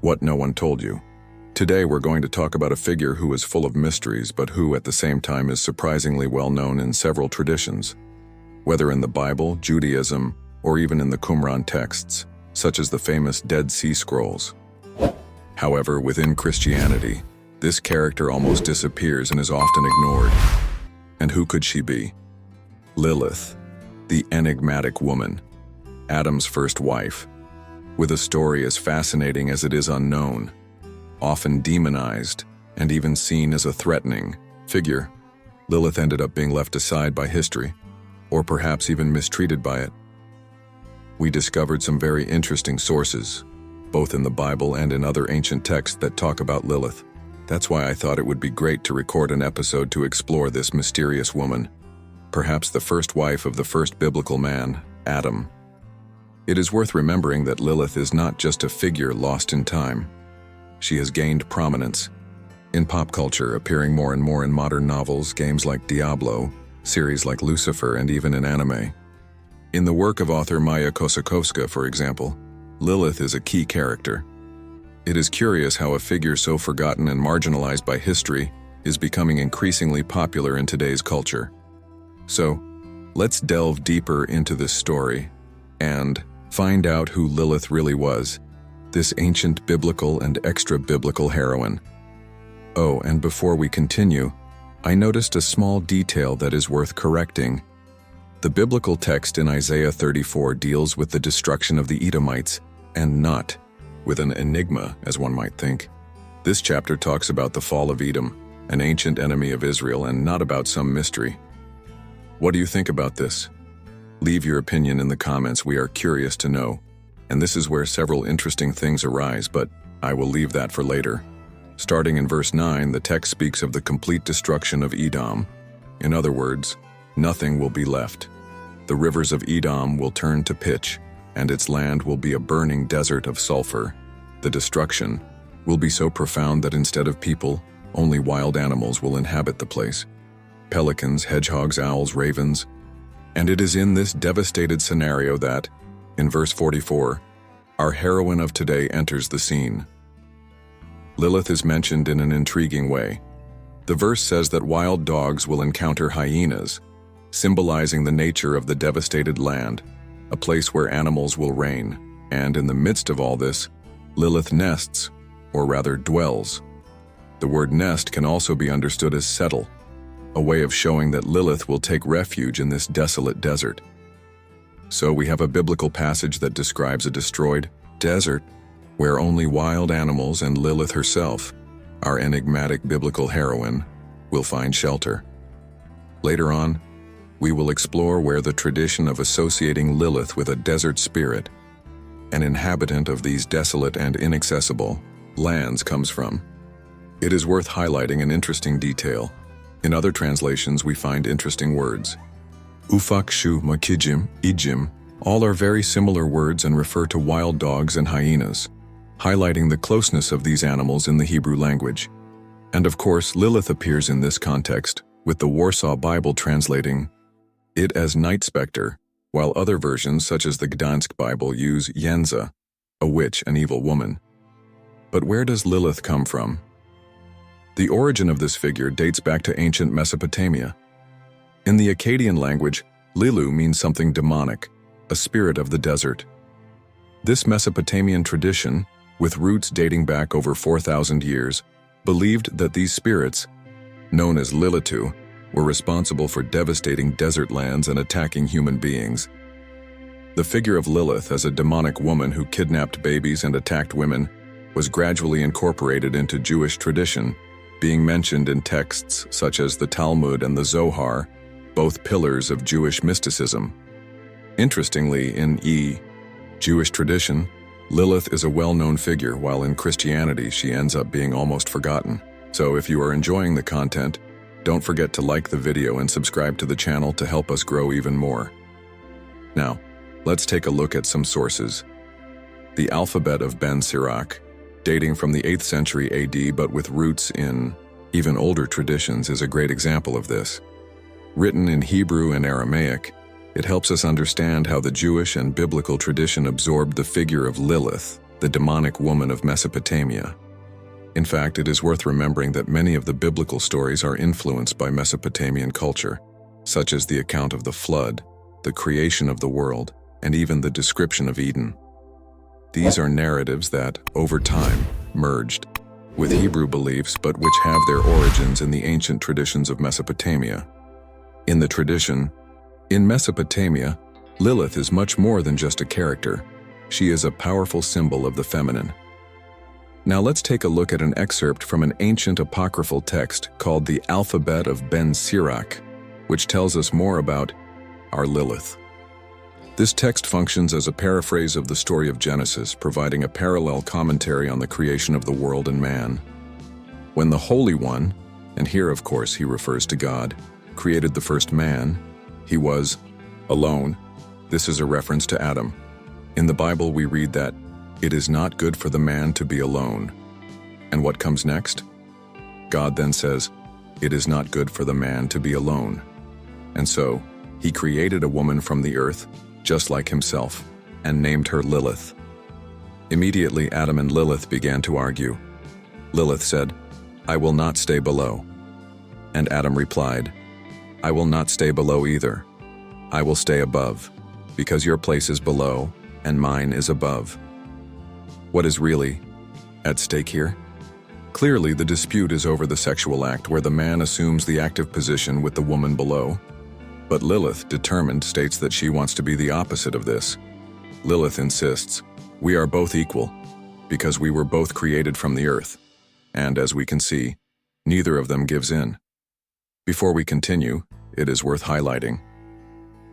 What no one told you. Today we're going to talk about a figure who is full of mysteries but who at the same time is surprisingly well known in several traditions, whether in the Bible, Judaism, or even in the Qumran texts, such as the famous Dead Sea Scrolls. However, within Christianity, this character almost disappears and is often ignored. And who could she be? Lilith, the enigmatic woman, Adam's first wife, with a story as fascinating as it is unknown, often demonized and even seen as a threatening figure. Lilith ended up being left aside by history, or perhaps even mistreated by it. We discovered some very interesting sources, both in the Bible and in other ancient texts that talk about Lilith. That's why I thought it would be great to record an episode to explore this mysterious woman, perhaps the first wife of the first biblical man, Adam. It is worth remembering that Lilith is not just a figure lost in time. She has gained prominence in pop culture, appearing more and more in modern novels, games like Diablo, series like Lucifer, and even in anime. In the work of author Maya Kosakowska, for example, Lilith is a key character. It is curious how a figure so forgotten and marginalized by history is becoming increasingly popular in today's culture. So, let's delve deeper into this story and find out who Lilith really was, this ancient biblical and extra-biblical heroine. Oh, and before we continue, I noticed a small detail that is worth correcting. The biblical text in Isaiah 34 deals with the destruction of the Edomites, and not with an enigma, as one might think. This chapter talks about the fall of Edom, an ancient enemy of Israel, and not about some mystery. What do you think about this? Leave your opinion in the comments, we are curious to know. And this is where several interesting things arise, but I will leave that for later. Starting in verse 9, the text speaks of the complete destruction of Edom. In other words, nothing will be left. The rivers of Edom will turn to pitch, and its land will be a burning desert of sulfur. The destruction will be so profound that instead of people, only wild animals will inhabit the place. Pelicans, hedgehogs, owls, ravens. And it is in this devastated scenario that, in verse 44, our heroine of today enters the scene. Lilith is mentioned in an intriguing way. The verse says that wild dogs will encounter hyenas, symbolizing the nature of the devastated land, a place where animals will reign. And in the midst of all this, Lilith nests, or rather dwells. The word nest can also be understood as settle, a way of showing that Lilith will take refuge in this desolate desert. So we have a biblical passage that describes a destroyed desert where only wild animals and Lilith herself, our enigmatic biblical heroine, will find shelter. Later on, we will explore where the tradition of associating Lilith with a desert spirit, an inhabitant of these desolate and inaccessible lands, comes from. It is worth highlighting an interesting detail. In other translations, we find interesting words. Ufak, shu, makijim, ijim, all are very similar words and refer to wild dogs and hyenas, highlighting the closeness of these animals in the Hebrew language. And of course, Lilith appears in this context, with the Warsaw Bible translating it as night specter, while other versions, such as the Gdansk Bible, use Yenza, a witch, an evil woman. But where does Lilith come from? The origin of this figure dates back to ancient Mesopotamia. In the Akkadian language, Lilu means something demonic, a spirit of the desert. This Mesopotamian tradition, with roots dating back over 4,000 years, believed that these spirits, known as Lilitu, were responsible for devastating desert lands and attacking human beings. The figure of Lilith as a demonic woman who kidnapped babies and attacked women was gradually incorporated into Jewish tradition, being mentioned in texts such as the Talmud and the Zohar, both pillars of Jewish mysticism. Interestingly, in Jewish tradition, Lilith is a well-known figure, while in Christianity she ends up being almost forgotten. So if you are enjoying the content, don't forget to like the video and subscribe to the channel to help us grow even more. Now, let's take a look at some sources. The alphabet of Ben Sirach, dating from the 8th century AD but with roots in even older traditions, is a great example of this. Written in Hebrew and Aramaic, it helps us understand how the Jewish and biblical tradition absorbed the figure of Lilith the demonic woman of Mesopotamia. In fact, it is worth remembering that many of the biblical stories are influenced by Mesopotamian culture, such as the account of the flood, the creation of the world, and even the description of Eden. These are narratives that, over time, merged with Hebrew beliefs but which have their origins in the ancient traditions of Mesopotamia. In the tradition, in Mesopotamia, Lilith is much more than just a character. She is a powerful symbol of the feminine. Now let's take a look at an excerpt from an ancient apocryphal text called the Alphabet of Ben Sirach, which tells us more about our Lilith. This text functions as a paraphrase of the story of Genesis, providing a parallel commentary on the creation of the world and man. When the Holy One, and here of course he refers to God, created the first man, he was alone. This is a reference to Adam. In the Bible we read that it is not good for the man to be alone. And what comes next? God then says, it is not good for the man to be alone. And so, he created a woman from the earth, just like himself, and named her Lilith. Immediately Adam and Lilith began to argue. Lilith said, I will not stay below. And Adam replied, I will not stay below either. I will stay above, because your place is below, and mine is above. What is really at stake here? Clearly, the dispute is over the sexual act where the man assumes the active position with the woman below. But Lilith, determined, states that she wants to be the opposite of this. Lilith insists, we are both equal, because we were both created from the earth. And as we can see, neither of them gives in. Before we continue, it is worth highlighting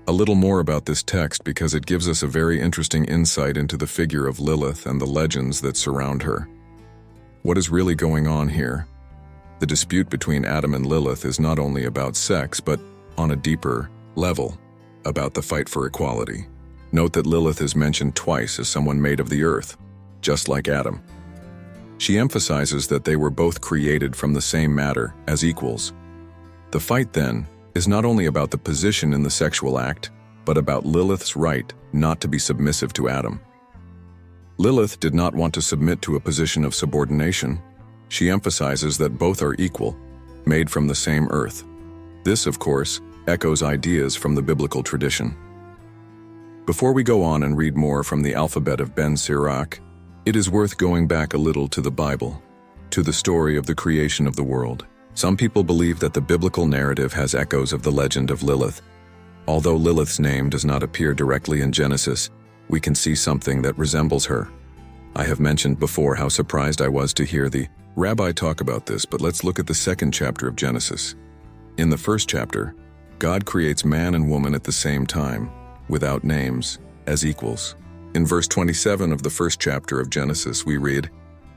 a little more about this text because it gives us a very interesting insight into the figure of Lilith and the legends that surround her. What is really going on here? The dispute between Adam and Lilith is not only about sex, but on a deeper level, about the fight for equality. Note that Lilith is mentioned twice as someone made of the earth, just like Adam. She emphasizes that they were both created from the same matter as equals. The fight, then, is not only about the position in the sexual act, but about Lilith's right not to be submissive to Adam. Lilith did not want to submit to a position of subordination. She emphasizes that both are equal, made from the same earth. This, of course, echoes ideas from the biblical tradition. Before we go on and read more from the Alphabet of Ben Sirach, it is worth going back a little to the Bible, to the story of the creation of the world. Some people believe that the biblical narrative has echoes of the legend of Lilith. Although Lilith's name does not appear directly in Genesis, we can see something that resembles her. I have mentioned before how surprised I was to hear the rabbi talk about this, but let's look at the second chapter of Genesis. In the first chapter, God creates man and woman at the same time, without names, as equals. In verse 27 of the first chapter of Genesis, we read,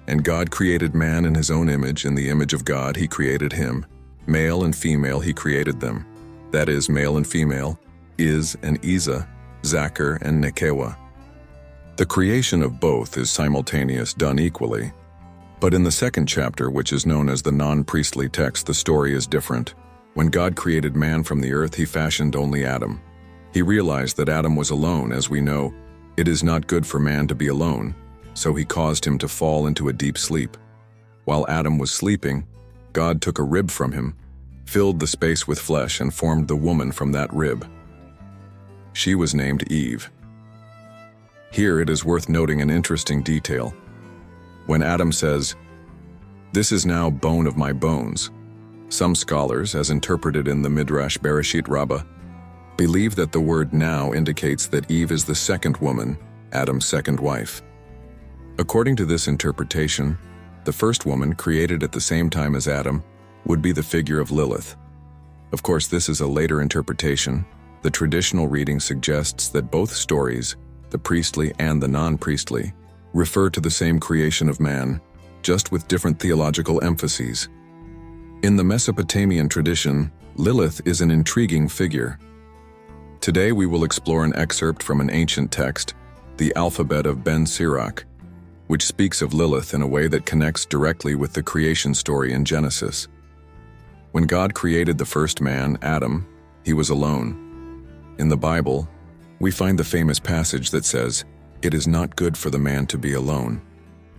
And God created man in his own image, in the image of God he created him. Male and female he created them. That is, male and female, Iz and Eza, Zachar and Nekewa. The creation of both is simultaneous, done equally. But in the second chapter, which is known as the non-priestly text, the story is different. When God created man from the earth, he fashioned only Adam. He realized that Adam was alone. As we know, it is not good for man to be alone, so he caused him to fall into a deep sleep. While Adam was sleeping, God took a rib from him, filled the space with flesh, and formed the woman from that rib. She was named Eve. Here it is worth noting an interesting detail. When Adam says, "This is now bone of my bones," some scholars, as interpreted in the Midrash Bereshit Rabbah, believe that the word now indicates that Eve is the second woman, Adam's second wife. According to this interpretation, the first woman, created at the same time as Adam, would be the figure of Lilith. Of course, this is a later interpretation. The traditional reading suggests that both stories, the priestly and the non-priestly, refer to the same creation of man, just with different theological emphases. In the Mesopotamian tradition, Lilith is an intriguing figure. Today we will explore an excerpt from an ancient text, the Alphabet of Ben Sirach, which speaks of Lilith in a way that connects directly with the creation story in Genesis. When God created the first man, Adam, he was alone. In the Bible, we find the famous passage that says, It is not good for the man to be alone.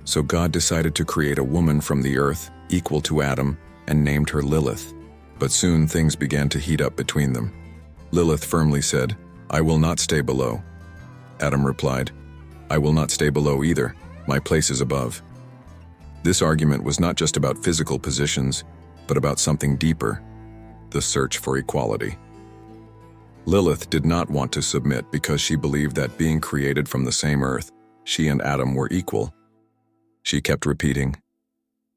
So God decided to create a woman from the earth, equal to Adam, and named her Lilith. But soon things began to heat up between them. Lilith firmly said, "I will not stay below." Adam replied, "I will not stay below either. My place is above." This argument was not just about physical positions, but about something deeper: the search for equality. Lilith did not want to submit because she believed that being created from the same earth, she and Adam were equal. She kept repeating,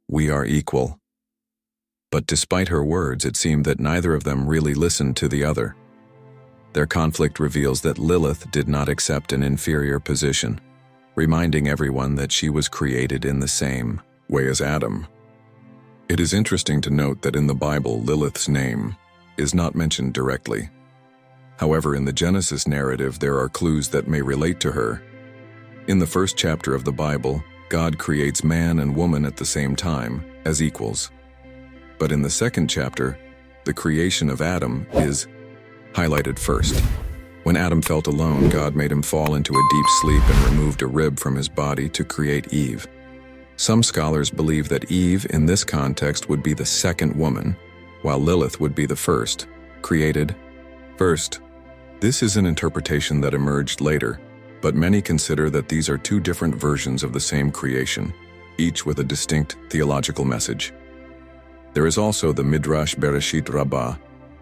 "We are equal." But despite her words, it seemed that neither of them really listened to the other. Their conflict reveals that Lilith did not accept an inferior position, reminding everyone that she was created in the same way as Adam. It is interesting to note that in the Bible, Lilith's name is not mentioned directly. However, in the Genesis narrative, there are clues that may relate to her. In the first chapter of the Bible, God creates man and woman at the same time, as equals. But in the second chapter, the creation of Adam is highlighted first. When Adam felt alone, God made him fall into a deep sleep and removed a rib from his body to create Eve. Some scholars believe that Eve, in this context, would be the second woman, while Lilith would be the first, created first. This is an interpretation that emerged later, but many consider that these are two different versions of the same creation, each with a distinct theological message. There is also the Midrash Bereshit Rabbah,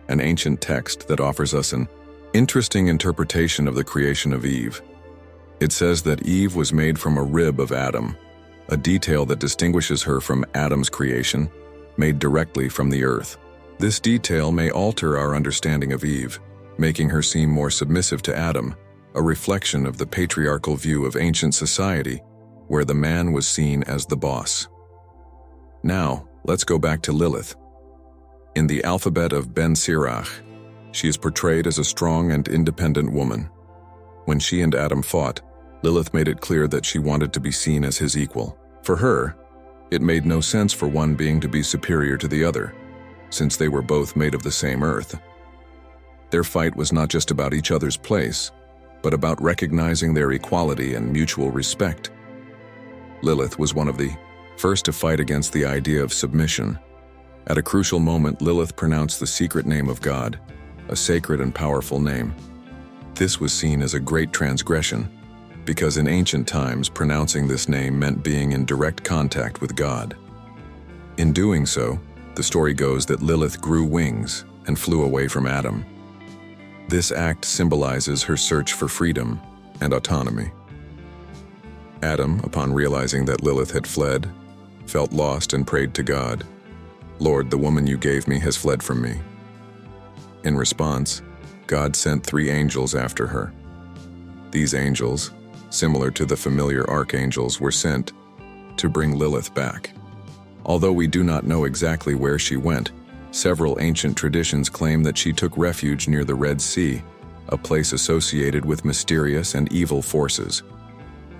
an ancient text that offers us an interesting interpretation of the creation of Eve. It says that Eve was made from a rib of Adam, a detail that distinguishes her from Adam's creation, made directly from the earth. This detail may alter our understanding of Eve, making her seem more submissive to Adam, a reflection of the patriarchal view of ancient society, where the man was seen as the boss. Now, let's go back to Lilith. In the alphabet of Ben Sirach, she is portrayed as a strong and independent woman. When she and Adam fought, Lilith made it clear that she wanted to be seen as his equal. For her, it made no sense for one being to be superior to the other, since they were both made of the same earth. Their fight was not just about each other's place, but about recognizing their equality and mutual respect. Lilith was one of the first to fight against the idea of submission. At a crucial moment, Lilith pronounced the secret name of God, a sacred and powerful name. This was seen as a great transgression, because in ancient times, pronouncing this name meant being in direct contact with God. In doing so, the story goes that Lilith grew wings and flew away from Adam. This act symbolizes her search for freedom and autonomy. Adam, upon realizing that Lilith had fled, felt lost and prayed to God, "Lord, the woman you gave me has fled from me." In response, God sent 3 angels after her. These angels, similar to the familiar archangels, were sent to bring Lilith back. Although we do not know exactly where she went, several ancient traditions claim that she took refuge near the Red Sea, a place associated with mysterious and evil forces.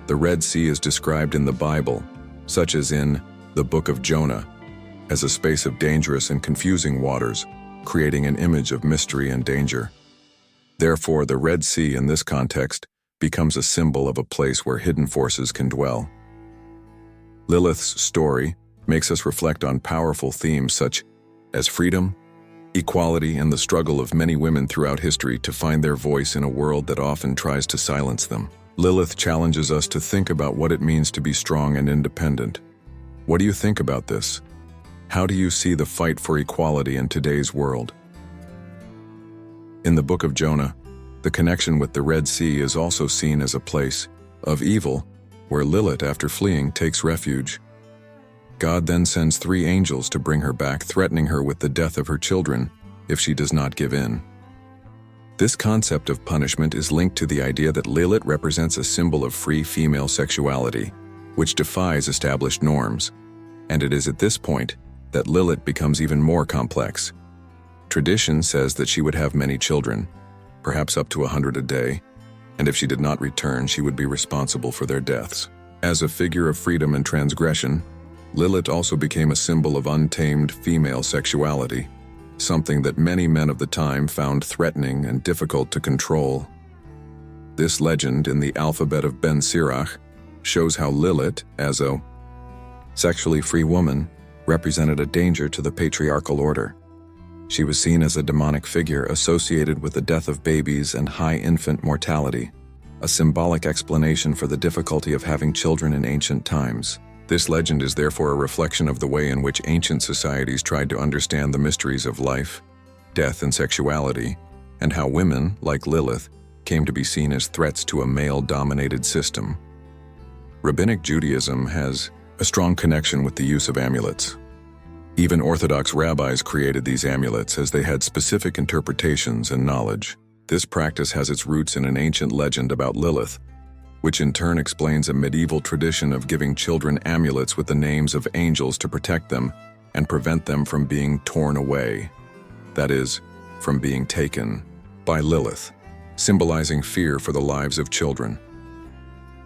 The Red Sea is described in the Bible, such as in the Book of Jonah, as a space of dangerous and confusing waters, creating an image of mystery and danger. Therefore, the Red Sea in this context becomes a symbol of a place where hidden forces can dwell. Lilith's story makes us reflect on powerful themes such as freedom, equality, and the struggle of many women throughout history to find their voice in a world that often tries to silence them. Lilith challenges us to think about what it means to be strong and independent. What do you think about this? How do you see the fight for equality in today's world? In the Book of Jonah, the connection with the Red Sea is also seen as a place of evil, where Lilith, after fleeing, takes refuge. God then sends 3 angels to bring her back, threatening her with the death of her children if she does not give in. This concept of punishment is linked to the idea that Lilith represents a symbol of free female sexuality, which defies established norms. And it is at this point that Lilith becomes even more complex. Tradition says that she would have many children, perhaps up to 100 a day, and if she did not return, she would be responsible for their deaths. As a figure of freedom and transgression, Lilith also became a symbol of untamed female sexuality, something that many men of the time found threatening and difficult to control. This legend in the alphabet of Ben Sirach shows how Lilith, as a sexually free woman, represented a danger to the patriarchal order. She was seen as a demonic figure associated with the death of babies and high infant mortality, a symbolic explanation for the difficulty of having children in ancient times. This legend is therefore a reflection of the way in which ancient societies tried to understand the mysteries of life, death, and sexuality, and how women, like Lilith, came to be seen as threats to a male-dominated system. Rabbinic Judaism has a strong connection with the use of amulets. Even Orthodox rabbis created these amulets as they had specific interpretations and knowledge. This practice has its roots in an ancient legend about Lilith, which in turn explains a medieval tradition of giving children amulets with the names of angels to protect them and prevent them from being torn away. That is, from being taken by Lilith, symbolizing fear for the lives of children.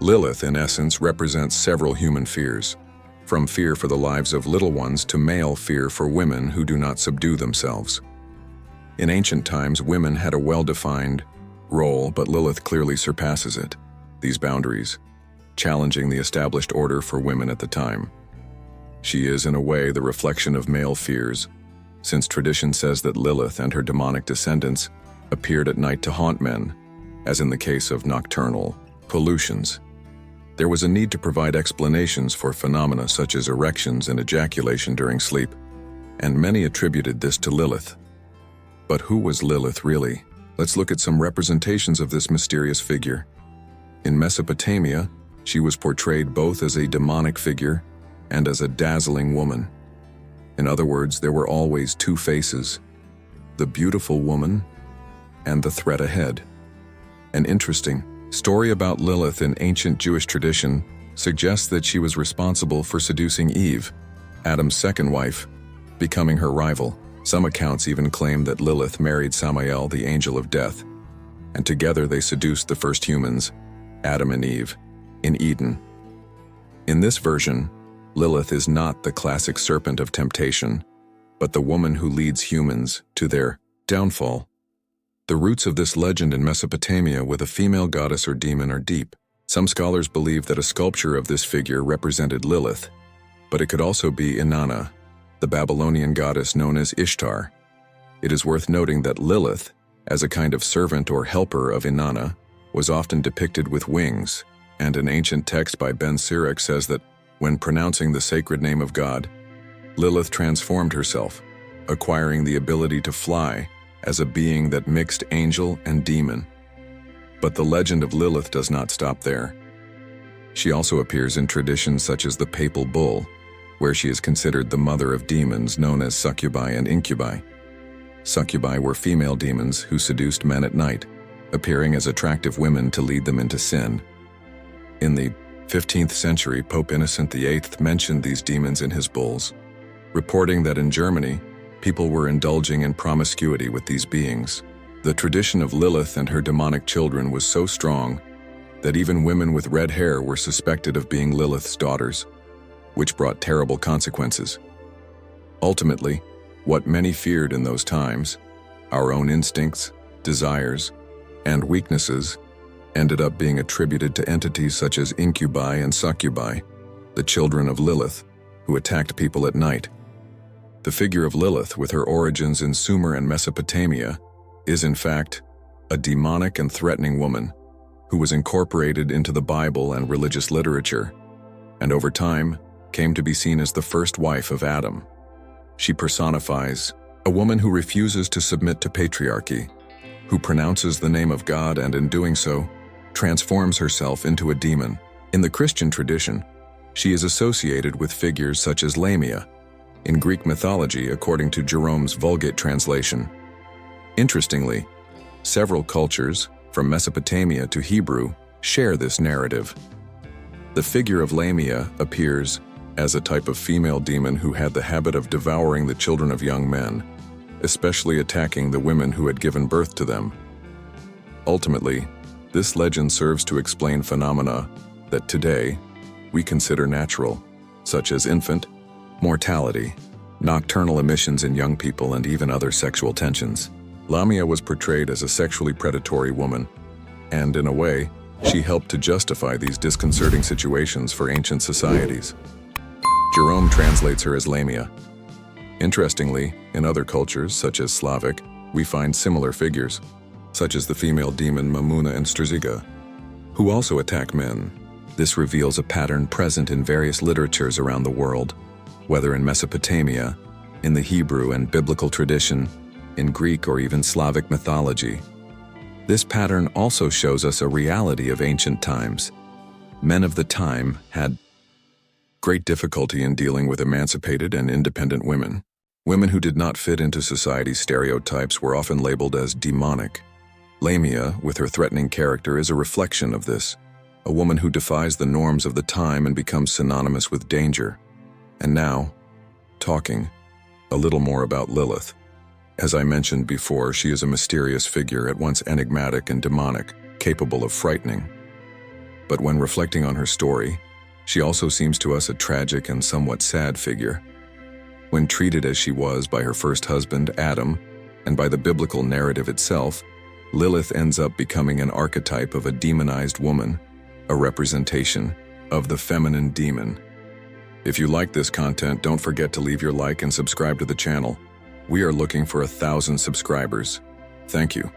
Lilith, in essence, represents several human fears, from fear for the lives of little ones to male fear for women who do not subdue themselves. In ancient times, women had a well-defined role, but Lilith clearly surpasses it, these boundaries, challenging the established order for women at the time. She is, in a way, the reflection of male fears, since tradition says that Lilith and her demonic descendants appeared at night to haunt men, as in the case of nocturnal pollutions. There was a need to provide explanations for phenomena such as erections and ejaculation during sleep, and many attributed this to Lilith. But who was Lilith really? Let's look at some representations of this mysterious figure. In Mesopotamia, she was portrayed both as a demonic figure and as a dazzling woman. In other words, there were always two faces: the beautiful woman and the threat ahead. An interesting story about Lilith in ancient Jewish tradition suggests that she was responsible for seducing Eve, Adam's second wife, becoming her rival. Some accounts even claim that Lilith married Samael, the angel of death, and together they seduced the first humans, Adam and Eve, in Eden. In this version, Lilith is not the classic serpent of temptation, but the woman who leads humans to their downfall. The roots of this legend in Mesopotamia with a female goddess or demon are deep. Some scholars believe that a sculpture of this figure represented Lilith, but it could also be Inanna, the Babylonian goddess known as Ishtar. It is worth noting that Lilith, as a kind of servant or helper of Inanna, was often depicted with wings, and an ancient text by Ben Sirach says that when pronouncing the sacred name of God, Lilith transformed herself, acquiring the ability to fly as a being that mixed angel and demon. But the legend of Lilith does not stop there. She also appears in traditions such as the Papal Bull, where she is considered the mother of demons known as succubi and incubi. Succubi were female demons who seduced men at night, appearing as attractive women to lead them into sin. In the 15th century, Pope Innocent VIII mentioned these demons in his bulls, reporting that in Germany, people were indulging in promiscuity with these beings. The tradition of Lilith and her demonic children was so strong that even women with red hair were suspected of being Lilith's daughters, which brought terrible consequences. Ultimately, what many feared in those times, our own instincts, desires, and weaknesses, ended up being attributed to entities such as incubi and succubi, the children of Lilith, who attacked people at night. The figure of Lilith, with her origins in Sumer and Mesopotamia, is in fact a demonic and threatening woman who was incorporated into the Bible and religious literature, and over time came to be seen as the first wife of Adam. She personifies a woman who refuses to submit to patriarchy, who pronounces the name of God and in doing so, transforms herself into a demon. In the Christian tradition, she is associated with figures such as Lamia, in Greek mythology according to Jerome's Vulgate translation. Interestingly, several cultures, from Mesopotamia to Hebrew, share this narrative. The figure of Lamia appears as a type of female demon who had the habit of devouring the children of young men, especially attacking the women who had given birth to them. Ultimately, this legend serves to explain phenomena that today we consider natural, such as infant mortality, nocturnal emissions in young people, and even other sexual tensions. Lamia was portrayed as a sexually predatory woman, and in a way, she helped to justify these disconcerting situations for ancient societies. Jerome translates her as Lamia. Interestingly, in other cultures, such as Slavic, we find similar figures, such as the female demon Mamuna and Strziga, who also attack men. This reveals a pattern present in various literatures around the world, whether in Mesopotamia, in the Hebrew and biblical tradition, in Greek or even Slavic mythology. This pattern also shows us a reality of ancient times. Men of the time had great difficulty in dealing with emancipated and independent women. Women who did not fit into society's stereotypes were often labeled as demonic. Lamia, with her threatening character, is a reflection of this, a woman who defies the norms of the time and becomes synonymous with danger. And now, talking a little more about Lilith. As I mentioned before, she is a mysterious figure, at once enigmatic and demonic, capable of frightening. But when reflecting on her story, she also seems to us a tragic and somewhat sad figure. When treated as she was by her first husband, Adam, and by the biblical narrative itself, Lilith ends up becoming an archetype of a demonized woman, a representation of the feminine demon. If you like this content, don't forget to leave your like and subscribe to the channel. We are looking for 1,000 subscribers. Thank you.